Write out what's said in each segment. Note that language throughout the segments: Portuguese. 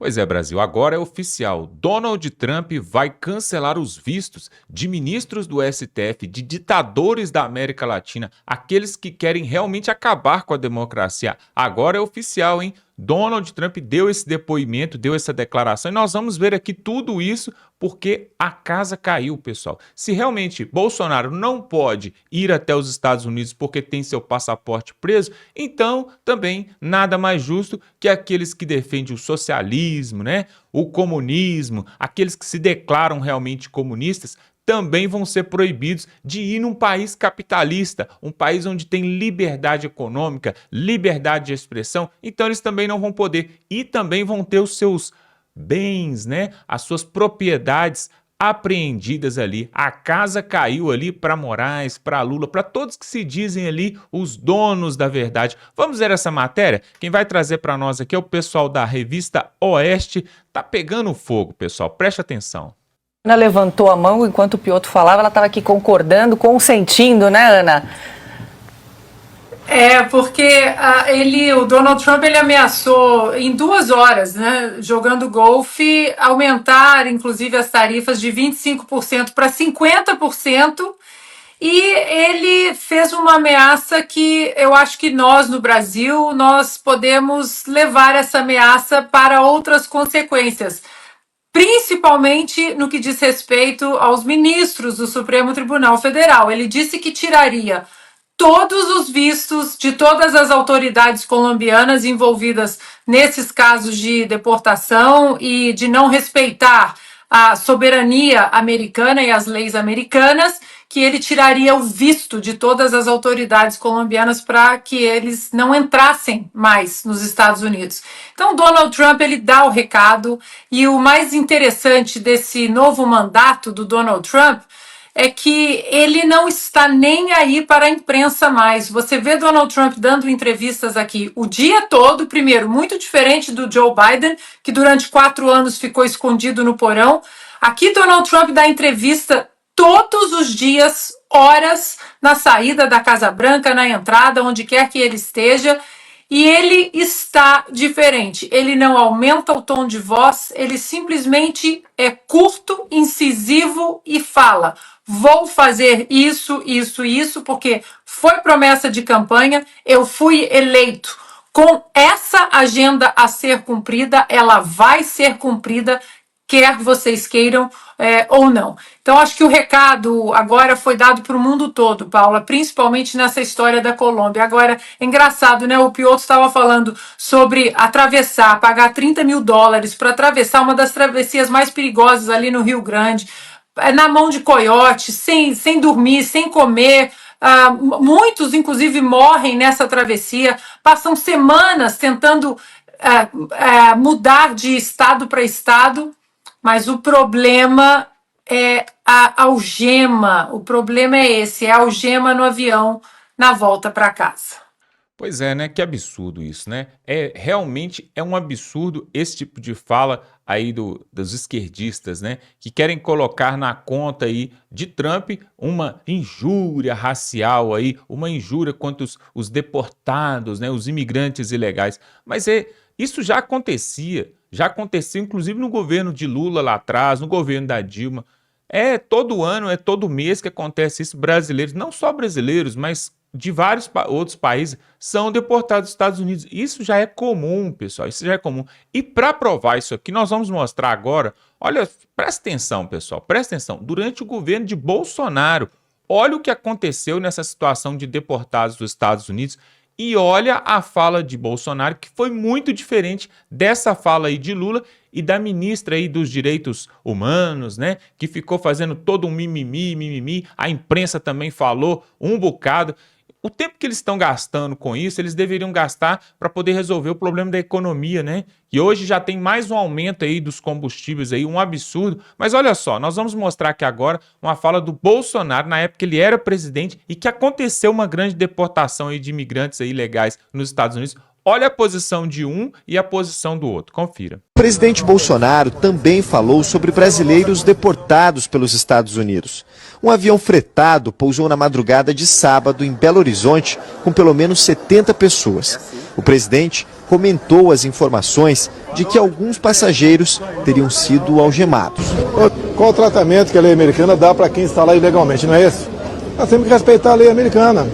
Pois é, Brasil, agora é oficial. Donald Trump vai cancelar os vistos de ministros do STF, de ditadores da América Latina, aqueles que querem realmente acabar com a democracia. Agora é oficial, hein? Donald Trump deu esse depoimento, deu essa declaração, e nós vamos ver aqui tudo isso porque a casa caiu, pessoal. Se realmente Bolsonaro não pode ir até os Estados Unidos porque tem seu passaporte preso, então também nada mais justo que aqueles que defendem o socialismo, né? O comunismo, aqueles que se declaram realmente comunistas, também vão ser proibidos de ir num país capitalista, um país onde tem liberdade econômica, liberdade de expressão, então eles também não vão poder e também vão ter os seus bens, né, as suas propriedades apreendidas ali. A casa caiu ali para Moraes, para Lula, para todos que se dizem ali os donos da verdade. Vamos ver essa matéria? Quem vai trazer para nós aqui é o pessoal da revista Oeste. Tá pegando fogo, pessoal, preste atenção. Ana levantou a mão enquanto o Piotr falava, ela estava aqui concordando, consentindo, né, Ana? Porque o Donald Trump, ele ameaçou em 2 horas, né, jogando golfe, aumentar, inclusive, as tarifas de 25% para 50%, e ele fez uma ameaça que eu acho que nós, no Brasil, nós podemos levar essa ameaça para outras consequências, principalmente no que diz respeito aos ministros do Supremo Tribunal Federal. Ele disse que tiraria todos os vistos de todas as autoridades colombianas envolvidas nesses casos de deportação e de não respeitar a soberania americana e as leis americanas, que ele tiraria o visto de todas as autoridades colombianas para que eles não entrassem mais nos Estados Unidos. Então, Donald Trump, ele dá o recado, e o mais interessante desse novo mandato do Donald Trump é que ele não está nem aí para a imprensa mais. Você vê Donald Trump dando entrevistas aqui o dia todo, primeiro, muito diferente do Joe Biden, que durante 4 anos ficou escondido no porão. Aqui Donald Trump dá entrevista todos os dias, horas, na saída da Casa Branca, na entrada, onde quer que ele esteja, e ele está diferente. Ele não aumenta o tom de voz, ele simplesmente é curto, incisivo e fala: vou fazer isso, isso, isso, porque foi promessa de campanha, eu fui eleito com essa agenda a ser cumprida, ela vai ser cumprida, quer vocês queiram ou não. Então, acho que o recado agora foi dado para o mundo todo, Paula, principalmente nessa história da Colômbia. Agora, é engraçado, né? O Piotr estava falando sobre atravessar, pagar $30 mil para atravessar uma das travessias mais perigosas ali no Rio Grande, na mão de coiote, sem dormir, sem comer. Muitos, inclusive, morrem nessa travessia, passam semanas tentando mudar de estado para estado. Mas o problema é a algema, o problema é esse, é a algema no avião na volta para casa. Pois é, né? Que absurdo isso, né? Realmente é um absurdo esse tipo de fala aí dos esquerdistas, né? Que querem colocar na conta aí de Trump uma injúria racial aí, uma injúria contra os deportados, né? Os imigrantes ilegais. Mas isso já acontecia inclusive no governo de Lula lá atrás, no governo da Dilma. É todo ano, é todo mês que acontece isso. Brasileiros, não só brasileiros, mas de vários outros países são deportados dos Estados Unidos. Isso já é comum, pessoal, isso já é comum. E para provar isso aqui, nós vamos mostrar agora, olha, presta atenção, pessoal, presta atenção. Durante o governo de Bolsonaro, olha o que aconteceu nessa situação de deportados dos Estados Unidos. E olha a fala de Bolsonaro, que foi muito diferente dessa fala aí de Lula e da ministra aí dos direitos humanos, né? Que ficou fazendo todo um mimimi. A imprensa também falou um bocado. O tempo que eles estão gastando com isso, eles deveriam gastar para poder resolver o problema da economia, né? E hoje já tem mais um aumento aí dos combustíveis aí, um absurdo. Mas olha só, nós vamos mostrar aqui agora uma fala do Bolsonaro na época que ele era presidente e que aconteceu uma grande deportação aí de imigrantes aí ilegais nos Estados Unidos. olha a posição de um e a posição do outro. Confira. O presidente Bolsonaro também falou sobre brasileiros deportados pelos Estados Unidos. Um avião fretado pousou na madrugada de sábado em Belo Horizonte com pelo menos 70 pessoas. O presidente comentou as informações de que alguns passageiros teriam sido algemados. Qual o tratamento que a lei americana dá para quem está lá ilegalmente, não é esse? Nós temos que respeitar a lei americana.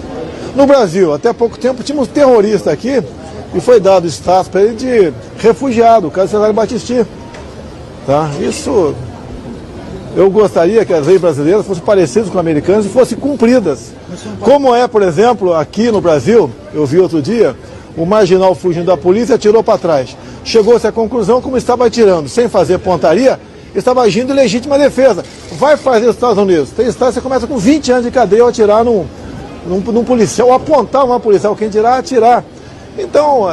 No Brasil, até pouco tempo, tínhamos um terrorista aqui e foi dado status para ele de refugiado, o caso Cesário Battisti. Tá? Isso, eu gostaria que as leis brasileiras fossem parecidas com as americanas e fossem cumpridas. Como é, por exemplo, aqui no Brasil, eu vi outro dia, o marginal fugindo da polícia atirou para trás. Chegou-se à conclusão, como estava atirando sem fazer pontaria, estava agindo em legítima defesa. Vai fazer nos Estados Unidos. Tem estado, você começa com 20 anos de cadeia ao atirar num policial, ou apontar uma policial, quem dirá atirar. Então,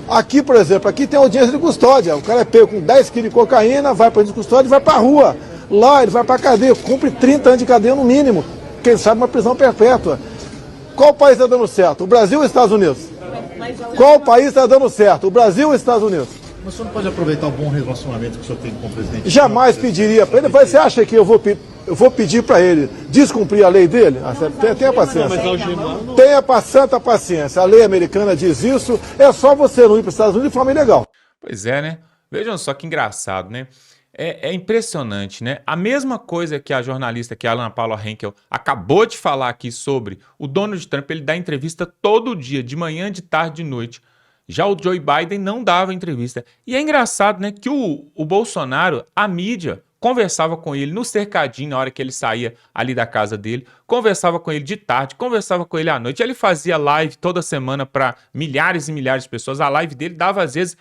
aqui, por exemplo, aqui tem audiência de custódia. O cara é pego com 10 quilos de cocaína, vai para a custódia e vai para a rua. Lá ele vai para a cadeia, cumpre 30 anos de cadeia no mínimo. Quem sabe uma prisão perpétua. Qual país está dando certo? O Brasil ou os Estados Unidos? Qual país está dando certo? O Brasil ou os Estados Unidos? Mas o senhor não pode aproveitar o bom relacionamento que o senhor tem com o presidente? Jamais pediria para ele. Você acha que eu vou pedir para ele descumprir a lei dele? Tenha paciência. Tenha santa paciência. A lei americana diz isso. É só você não ir para os Estados Unidos de forma ilegal. Pois é, né? Vejam só que engraçado, né? É impressionante, né? A mesma coisa que a jornalista, que é a Ana Paula Henkel, acabou de falar aqui sobre o Donald Trump, ele dá entrevista todo dia, de manhã, de tarde, de noite. Já o Joe Biden não dava entrevista. E é engraçado, né, que o Bolsonaro, a mídia, conversava com ele no cercadinho na hora que ele saía ali da casa dele, conversava com ele de tarde, conversava com ele à noite. Ele fazia live toda semana para milhares e milhares de pessoas. A live dele dava, às vezes,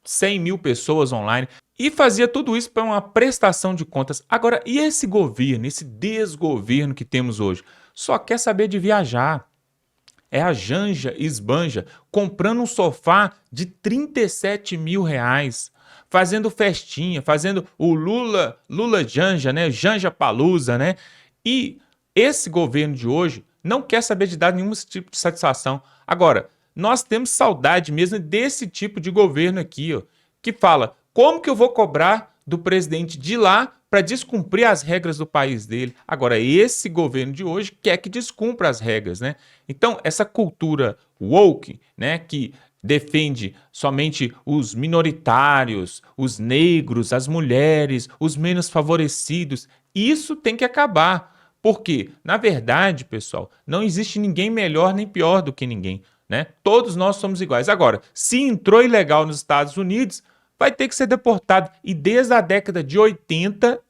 100 mil pessoas online. E fazia tudo isso para uma prestação de contas. Agora, e esse governo, esse desgoverno que temos hoje? Só quer saber de viajar. É a Janja Esbanja comprando um sofá de 37 mil reais, fazendo festinha, fazendo o Lula Janja, né? Janja Palusa, né? E esse governo de hoje não quer saber de dar nenhum tipo de satisfação. Agora, nós temos saudade mesmo desse tipo de governo aqui, ó, que fala: como que eu vou cobrar do presidente de lá para descumprir as regras do país dele? Agora, esse governo de hoje quer que descumpra as regras, né? Então, essa cultura woke, né, que defende somente os minoritários, os negros, as mulheres, os menos favorecidos, isso tem que acabar. Porque, na verdade, pessoal, não existe ninguém melhor nem pior do que ninguém, né? Todos nós somos iguais. Agora, se entrou ilegal nos Estados Unidos, vai ter que ser deportado. E desde a década de 80,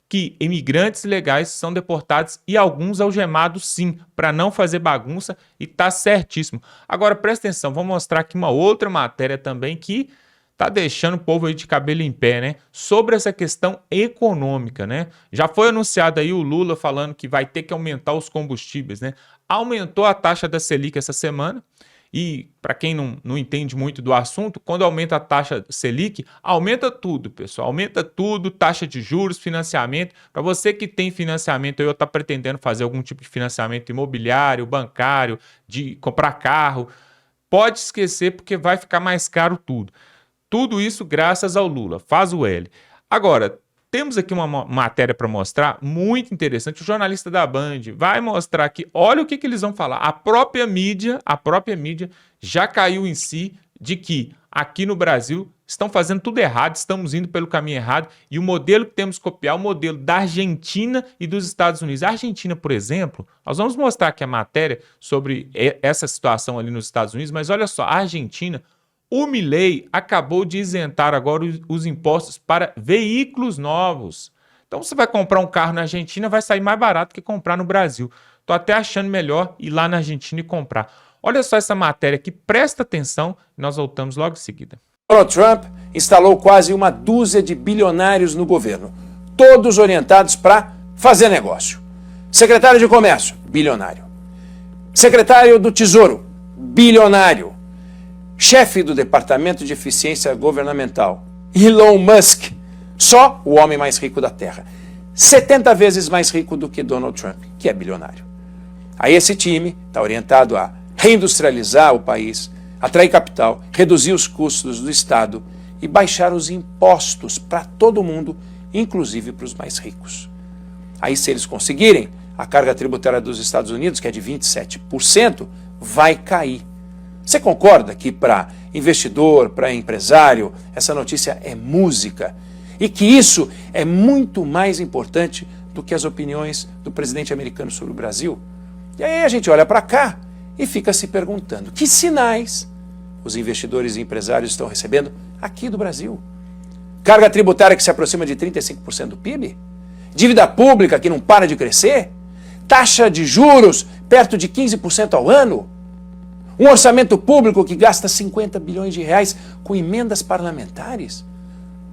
que imigrantes ilegais são deportados e alguns algemados sim, para não fazer bagunça, e tá certíssimo. Agora, presta atenção, vou mostrar aqui uma outra matéria também que tá deixando o povo aí de cabelo em pé, né? Sobre essa questão econômica, né? Já foi anunciado aí o Lula falando que vai ter que aumentar os combustíveis, né? Aumentou a taxa da Selic essa semana. E, para quem não entende muito do assunto, quando aumenta a taxa Selic, aumenta tudo, pessoal. Aumenta tudo, taxa de juros, financiamento. Para você que tem financiamento ou está pretendendo fazer algum tipo de financiamento imobiliário, bancário, de comprar carro, pode esquecer porque vai ficar mais caro tudo. Tudo isso graças ao Lula. Faz o L. Agora, temos aqui uma matéria para mostrar, muito interessante. O jornalista da Band vai mostrar aqui, olha o que eles vão falar. A própria mídia já caiu em si de que aqui no Brasil estão fazendo tudo errado, estamos indo pelo caminho errado, e o modelo que temos que copiar é o modelo da Argentina e dos Estados Unidos. A Argentina, por exemplo, nós vamos mostrar aqui a matéria sobre essa situação ali nos Estados Unidos, mas olha só, a Argentina... O Milei acabou de isentar agora os impostos para veículos novos. Então, você vai comprar um carro na Argentina, vai sair mais barato que comprar no Brasil. Estou até achando melhor ir lá na Argentina e comprar. Olha só essa matéria aqui, presta atenção, e nós voltamos logo em seguida. Donald Trump instalou quase uma dúzia de bilionários no governo, todos orientados para fazer negócio. Secretário de Comércio, bilionário. Secretário do Tesouro, bilionário. Chefe do Departamento de Eficiência Governamental, Elon Musk, só o homem mais rico da Terra. 70 vezes mais rico do que Donald Trump, que é bilionário. Aí esse time está orientado a reindustrializar o país, atrair capital, reduzir os custos do Estado e baixar os impostos para todo mundo, inclusive para os mais ricos. Aí, se eles conseguirem, a carga tributária dos Estados Unidos, que é de 27%, vai cair. Você concorda que para investidor, para empresário, essa notícia é música e que isso é muito mais importante do que as opiniões do presidente americano sobre o Brasil? E aí a gente olha para cá e fica se perguntando que sinais os investidores e empresários estão recebendo aqui do Brasil. Carga tributária que se aproxima de 35% do PIB? Dívida pública que não para de crescer? Taxa de juros perto de 15% ao ano? Um orçamento público que gasta 50 bilhões de reais com emendas parlamentares?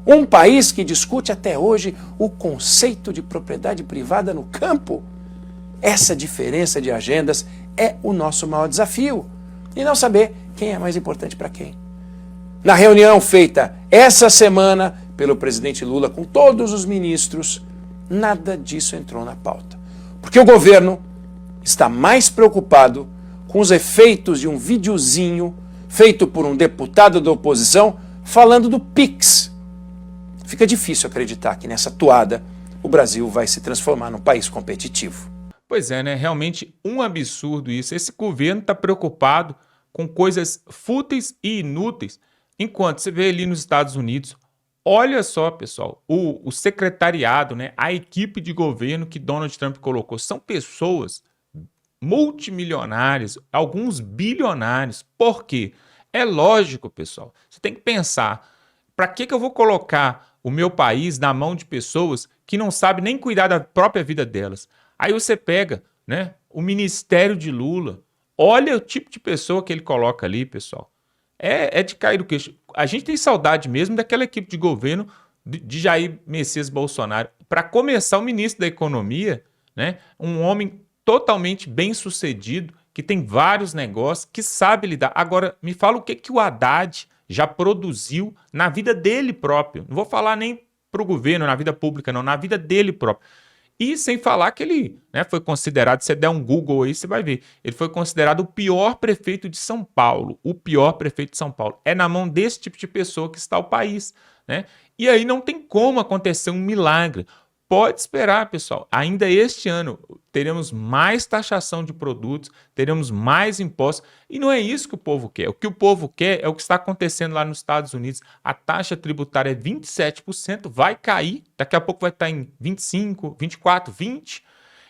Um país que discute até hoje o conceito de propriedade privada no campo? Essa diferença de agendas é o nosso maior desafio. E não saber quem é mais importante para quem. Na reunião feita essa semana pelo presidente Lula com todos os ministros, nada disso entrou na pauta. Porque o governo está mais preocupado com os efeitos de um videozinho feito por um deputado da oposição falando do Pix. Fica difícil acreditar que nessa toada o Brasil vai se transformar num país competitivo. Pois é, né? Realmente um absurdo isso. Esse governo está preocupado com coisas fúteis e inúteis, enquanto você vê ali nos Estados Unidos, olha só, pessoal, o secretariado, né? A equipe de governo que Donald Trump colocou, são pessoas multimilionários, alguns bilionários. Por quê? É lógico, pessoal. Você tem que pensar, para que eu vou colocar o meu país na mão de pessoas que não sabem nem cuidar da própria vida delas? Aí você pega, né, o Ministério de Lula, olha o tipo de pessoa que ele coloca ali, pessoal. É de cair do queixo. A gente tem saudade mesmo daquela equipe de governo de Jair Messias Bolsonaro. Para começar, o ministro da Economia, né, um homem totalmente bem-sucedido, que tem vários negócios, que sabe lidar. Agora, me fala o que o Haddad já produziu na vida dele próprio. Não vou falar nem para o governo, na vida pública, não, na vida dele próprio. E sem falar que ele, né, foi considerado, se você der um Google aí, você vai ver, ele foi considerado o pior prefeito de São Paulo. O pior prefeito de São Paulo. É na mão desse tipo de pessoa que está o país, né? E aí não tem como acontecer um milagre. Pode esperar, pessoal. Ainda este ano teremos mais taxação de produtos, teremos mais impostos. E não é isso que o povo quer. O que o povo quer é o que está acontecendo lá nos Estados Unidos. A taxa tributária é 27%, vai cair. Daqui a pouco vai estar em 25%, 24%, 20%.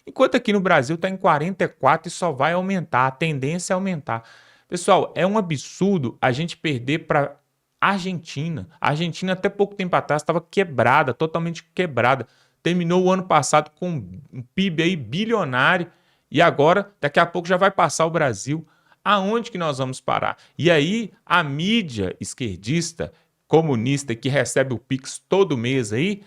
Enquanto aqui no Brasil está em 44% e só vai aumentar. A tendência é aumentar. Pessoal, é um absurdo a gente perder para a Argentina. A Argentina até pouco tempo atrás estava quebrada, totalmente quebrada. Terminou o ano passado com um PIB aí bilionário e agora, daqui a pouco, já vai passar o Brasil. Aonde que nós vamos parar? E aí, a mídia esquerdista, comunista, que recebe o Pix todo mês aí,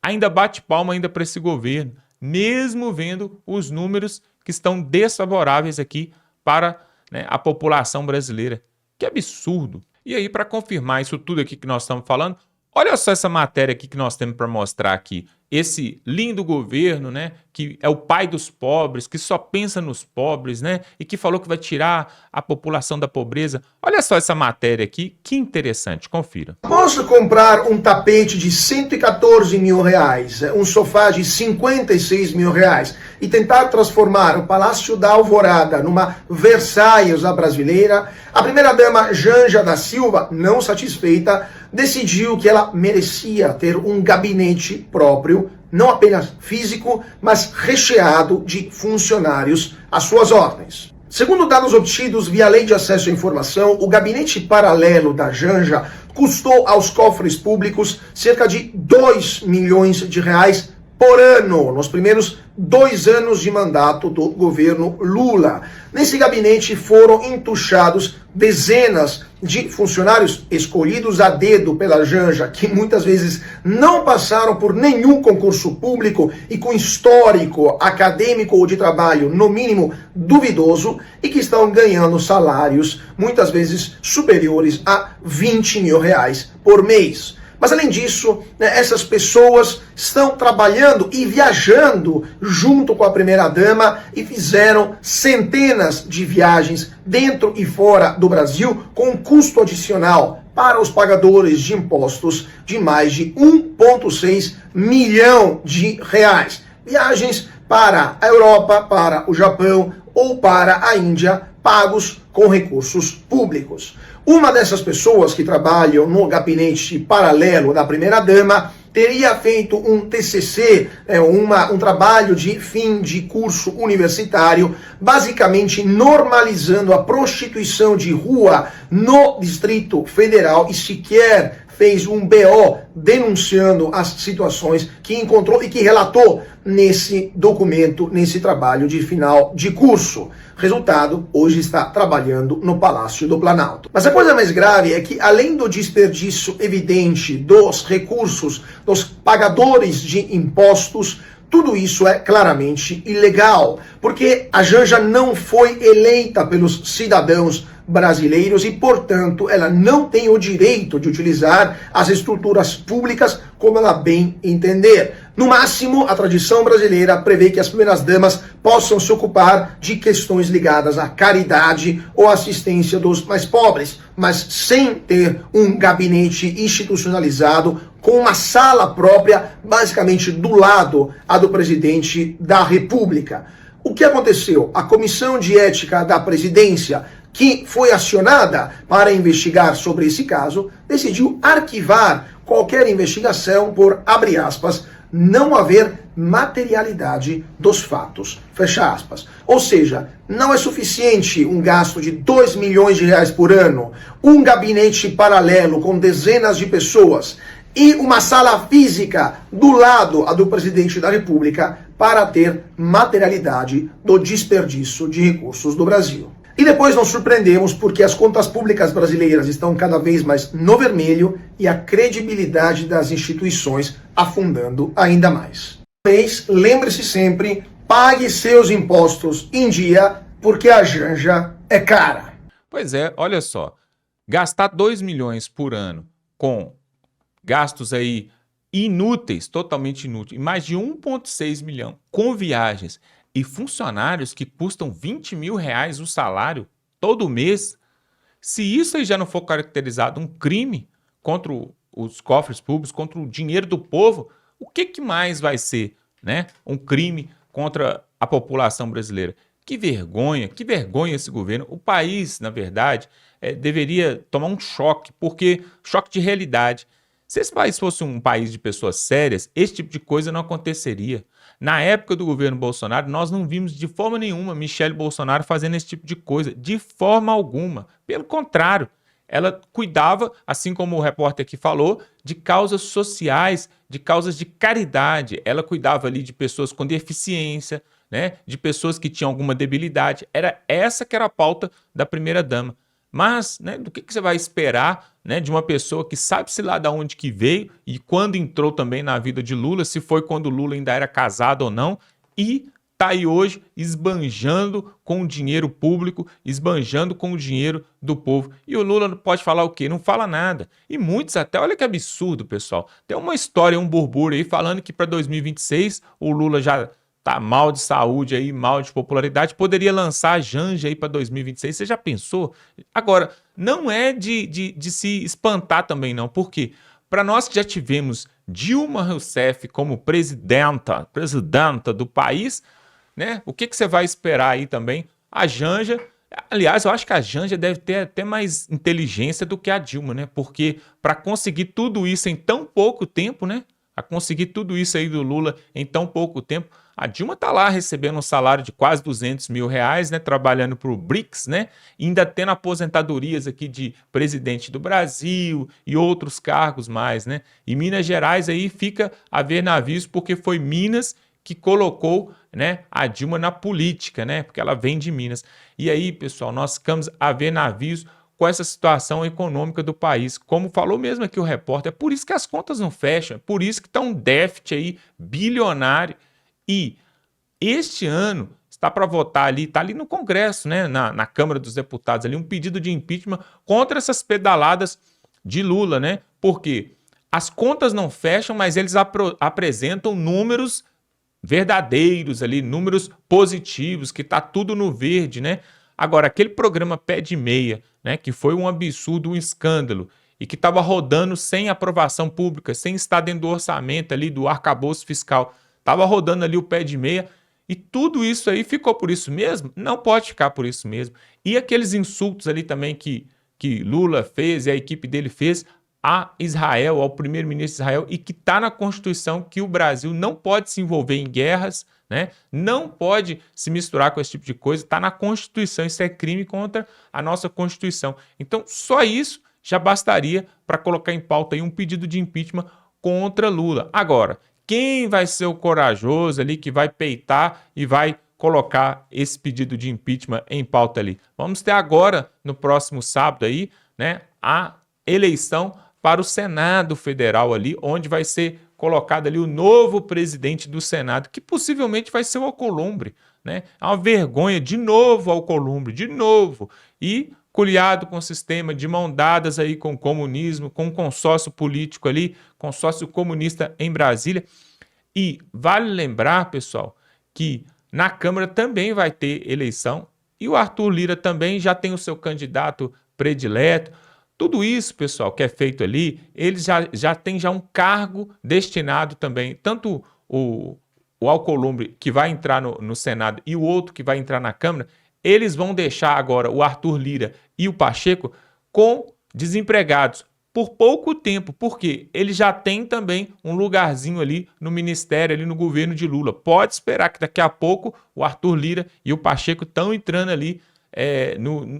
ainda bate palma ainda para esse governo, mesmo vendo os números que estão desfavoráveis aqui para, né, a população brasileira. Que absurdo! E aí, para confirmar isso tudo aqui que nós estamos falando, olha só essa matéria aqui que nós temos para mostrar aqui. Esse lindo governo, né, que é o pai dos pobres, que só pensa nos pobres, né, e que falou que vai tirar a população da pobreza. Olha só essa matéria aqui, que interessante, confira. Posso comprar um tapete de 114 mil reais, um sofá de 56 mil reais e tentar transformar o Palácio da Alvorada numa Versailles à brasileira? A primeira-dama Janja da Silva, não satisfeita, decidiu que ela merecia ter um gabinete próprio, não apenas físico, mas recheado de funcionários às suas ordens. Segundo dados obtidos via Lei de Acesso à Informação, o gabinete paralelo da Janja custou aos cofres públicos cerca de 2 milhões de reais por ano, nos primeiros 2 anos de mandato do governo Lula. Nesse gabinete foram entuchados dezenas de funcionários escolhidos a dedo pela Janja, que muitas vezes não passaram por nenhum concurso público e com histórico acadêmico ou de trabalho, no mínimo, duvidoso, e que estão ganhando salários muitas vezes superiores a 20 mil reais por mês. Mas além disso, né, essas pessoas estão trabalhando e viajando junto com a primeira-dama e fizeram centenas de viagens dentro e fora do Brasil com um custo adicional para os pagadores de impostos de mais de 1,6 milhão de reais. Viagens para a Europa, para o Japão ou para a Índia, pagos com recursos públicos. Uma dessas pessoas que trabalham no gabinete paralelo da primeira-dama teria feito um TCC, um trabalho de fim de curso universitário, basicamente normalizando a prostituição de rua no Distrito Federal e sequer fez um BO denunciando as situações que encontrou e que relatou nesse documento, nesse trabalho de final de curso. Resultado, hoje está trabalhando no Palácio do Planalto. Mas a coisa mais grave é que, além do desperdício evidente dos recursos dos pagadores de impostos, tudo isso é claramente ilegal, porque a Janja não foi eleita pelos cidadãos brasileiros e, portanto, ela não tem o direito de utilizar as estruturas públicas como ela bem entender. No máximo, a tradição brasileira prevê que as primeiras-damas possam se ocupar de questões ligadas à caridade ou assistência dos mais pobres, mas sem ter um gabinete institucionalizado com uma sala própria, basicamente do lado a do presidente da República. O que aconteceu? A Comissão de Ética da Presidência, que foi acionada para investigar sobre esse caso, decidiu arquivar qualquer investigação por, abre aspas, não haver materialidade dos fatos, fecha aspas. Ou seja, não é suficiente um gasto de 2 milhões de reais por ano, um gabinete paralelo com dezenas de pessoas e uma sala física do lado a do presidente da República para ter materialidade do desperdício de recursos do Brasil. E depois nos surpreendemos porque as contas públicas brasileiras estão cada vez mais no vermelho e a credibilidade das instituições afundando ainda mais. Mas lembre-se sempre, pague seus impostos em dia, porque a Janja é cara. Pois é, olha só, gastar 2 milhões por ano com gastos aí inúteis, totalmente inúteis, e mais de 1,6 milhão com viagens e funcionários que custam 20 mil reais o salário todo mês, se isso aí já não for caracterizado um crime contra os cofres públicos, contra o dinheiro do povo, o que mais vai ser, né? Um crime contra a população brasileira? Que vergonha esse governo. O país, na verdade, deveria tomar um choque, porque choque de realidade. Se esse país fosse um país de pessoas sérias, esse tipo de coisa não aconteceria. Na época do governo Bolsonaro, nós não vimos de forma nenhuma Michele Bolsonaro fazendo esse tipo de coisa, de forma alguma. Pelo contrário, ela cuidava, assim como o repórter aqui falou, de causas sociais, de causas de caridade. Ela cuidava ali de pessoas com deficiência, né, de pessoas que tinham alguma debilidade. Era essa que era a pauta da primeira-dama. Mas, né, do que você vai esperar, né, de uma pessoa que sabe-se lá de onde que veio e quando entrou também na vida de Lula, se foi quando Lula ainda era casado ou não, e está aí hoje esbanjando com o dinheiro público, esbanjando com o dinheiro do povo. E o Lula pode falar o quê? Não fala nada. E muitos até, olha que absurdo, pessoal. Tem uma história, um burburinho aí falando que para 2026 o Lula já tá mal de saúde aí, mal de popularidade, poderia lançar a Janja aí para 2026. Você já pensou? Agora, não é de se espantar também não, porque para nós que já tivemos Dilma Rousseff como presidenta do país, né? O que você vai esperar aí também? A Janja, aliás, eu acho que a Janja deve ter até mais inteligência do que a Dilma, né? Porque para conseguir tudo isso em tão pouco tempo, né? A conseguir tudo isso aí do Lula em tão pouco tempo, a Dilma está lá recebendo um salário de quase 200 mil reais, né, trabalhando para o BRICS, né, ainda tendo aposentadorias aqui de presidente do Brasil e outros cargos mais, né? E Minas Gerais aí fica a ver navios porque foi Minas que colocou, né, a Dilma na política, né, porque ela vem de Minas. E aí, pessoal, nós ficamos a ver navios com essa situação econômica do país. Como falou mesmo aqui o repórter, é por isso que as contas não fecham, é por isso que está um déficit aí bilionário. E este ano está para votar ali, está ali no Congresso, né, na Câmara dos Deputados, ali um pedido de impeachment contra essas pedaladas de Lula, né? Porque as contas não fecham, mas eles apresentam números verdadeiros ali, números positivos, que tá tudo no verde, né? Agora, aquele programa Pé de Meia, né, que foi um absurdo, um escândalo, e que estava rodando sem aprovação pública, sem estar dentro do orçamento ali, do arcabouço fiscal, estava rodando ali o Pé de Meia, e tudo isso aí ficou por isso mesmo? Não pode ficar por isso mesmo. E aqueles insultos ali também que Lula fez e a equipe dele fez a Israel, ao primeiro-ministro de Israel, e que está na Constituição que o Brasil não pode se envolver em guerras, né? Não pode se misturar com esse tipo de coisa, está na Constituição, isso é crime contra a nossa Constituição. Então, só isso já bastaria para colocar em pauta aí um pedido de impeachment contra Lula. Agora, quem vai ser o corajoso ali que vai peitar e vai colocar esse pedido de impeachment em pauta ali? Vamos ter agora, no próximo sábado aí, né, a eleição para o Senado Federal ali, onde vai ser colocado ali o novo presidente do Senado, que possivelmente vai ser o Alcolumbre, né? É uma vergonha, de novo Alcolumbre, de novo. E coliado com o sistema, de mão dadas aí com o comunismo, com o consórcio político ali, consórcio comunista em Brasília. E vale lembrar, pessoal, que na Câmara também vai ter eleição e o Arthur Lira também já tem o seu candidato predileto. Tudo isso, pessoal, que é feito ali, eles já tem um cargo destinado também, tanto o Alcolumbre, que vai entrar no Senado, e o outro que vai entrar na Câmara, eles vão deixar agora o Arthur Lira e o Pacheco com desempregados por pouco tempo, porque ele já tem também um lugarzinho ali no ministério, ali no governo de Lula. Pode esperar que daqui a pouco o Arthur Lira e o Pacheco estão entrando ali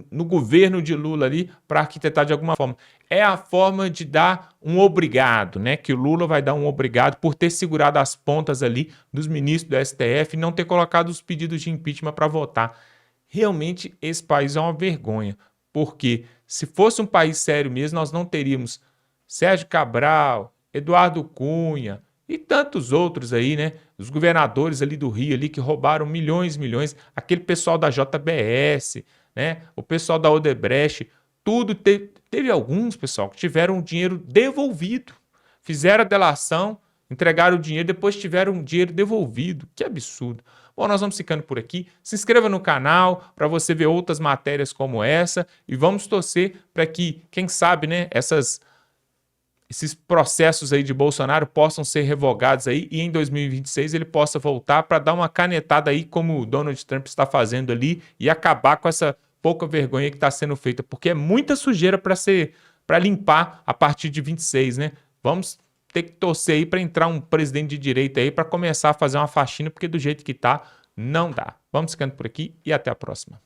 no governo de Lula ali para arquitetar de alguma forma. É a forma de dar um obrigado, né? Que o Lula vai dar um obrigado por ter segurado as pontas ali dos ministros do STF e não ter colocado os pedidos de impeachment para votar. Realmente esse país é uma vergonha, porque se fosse um país sério mesmo, nós não teríamos Sérgio Cabral, Eduardo Cunha e tantos outros aí, né? Os governadores ali do Rio ali que roubaram milhões, aquele pessoal da JBS, né? O pessoal da Odebrecht, tudo teve alguns, pessoal, que tiveram o dinheiro devolvido, fizeram a delação, entregaram o dinheiro, depois tiveram o dinheiro devolvido. Que absurdo. Bom, nós vamos ficando por aqui. Se inscreva no canal para você ver outras matérias como essa e vamos torcer para que, quem sabe, né, esses processos aí de Bolsonaro possam ser revogados aí e em 2026 ele possa voltar para dar uma canetada aí como o Donald Trump está fazendo ali e acabar com essa pouca vergonha que está sendo feita, porque é muita sujeira para limpar a partir de 26, né? Vamos ter que torcer aí para entrar um presidente de direita aí para começar a fazer uma faxina, porque do jeito que tá, não dá. Vamos ficando por aqui e até a próxima.